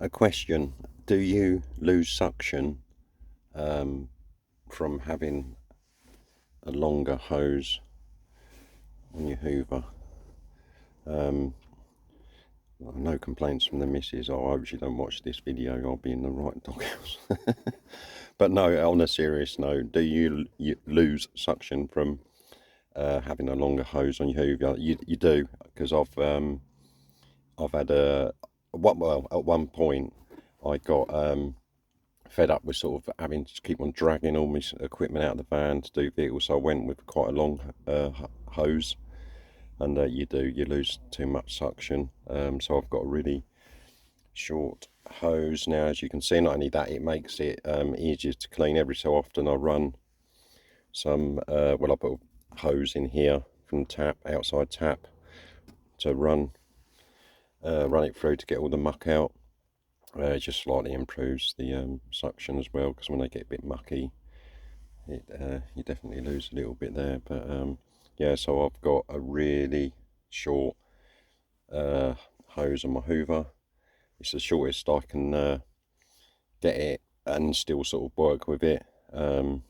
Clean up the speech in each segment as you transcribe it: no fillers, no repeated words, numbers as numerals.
A question: do you lose suction from having a longer hose on your Hoover? No complaints from the missus. I hope she don't watch this video. I'll be in the right doghouse. But no, on a serious note, do you lose suction from having a longer hose on your Hoover? You do, because I've had at one point I got fed up with sort of having to keep on dragging all my equipment out of the van to do vehicles, so I went with quite a long hose, and you lose too much suction. So I've got a really short hose now, as you can see. Not only that, it makes it easier to clean. Every so often I run some I put a hose in here from the tap, outside tap, to run it through to get all the muck out. It just slightly improves the suction as well, because when they get a bit mucky, you definitely lose a little bit there. But yeah, so I've got a really short hose on my Hoover. It's the shortest I can get it and still sort of work with it, and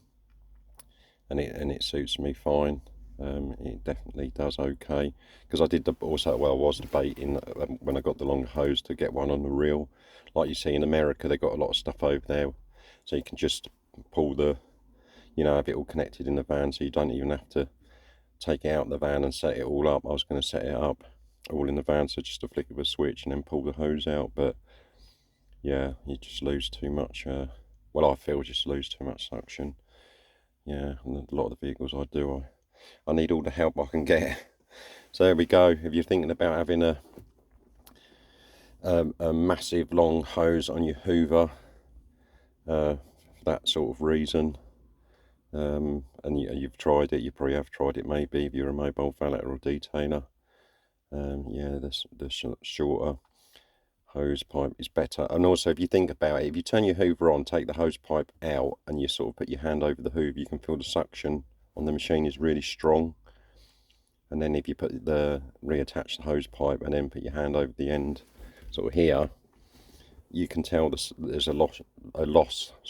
it suits me fine. It definitely does okay, because I was debating when I got the longer hose to get one on the reel. Like you see in America, they got a lot of stuff over there, so you can just pull have it all connected in the van, so you don't even have to take it out of the van and set it all up. I was going to set it up all in the van, so just a flick of a switch and then pull the hose out. But yeah, you just lose too much. I feel just lose too much suction. Yeah, and a lot of the vehicles I do, I need all the help I can get. So there we go. If you're thinking about having a massive long hose on your Hoover for that sort of reason, and you've tried it, you probably have tried it maybe if you're a mobile valeter or detailer, yeah, the shorter hose pipe is better. And also, if you think about it, if you turn your Hoover on, take the hose pipe out, and you sort of put your hand over the Hoover, you can feel the suction on the machine is really strong. And then if you reattach the hose pipe and then put your hand over the end, sort of here, you can tell there's a loss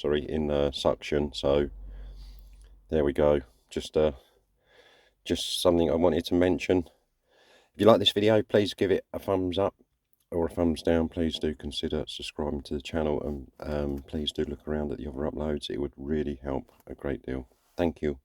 in suction. So there we go. Just something I wanted to mention. If you like this video, please give it a thumbs up or a thumbs down. Please do consider subscribing to the channel, and please do look around at the other uploads. It would really help a great deal. Thank you.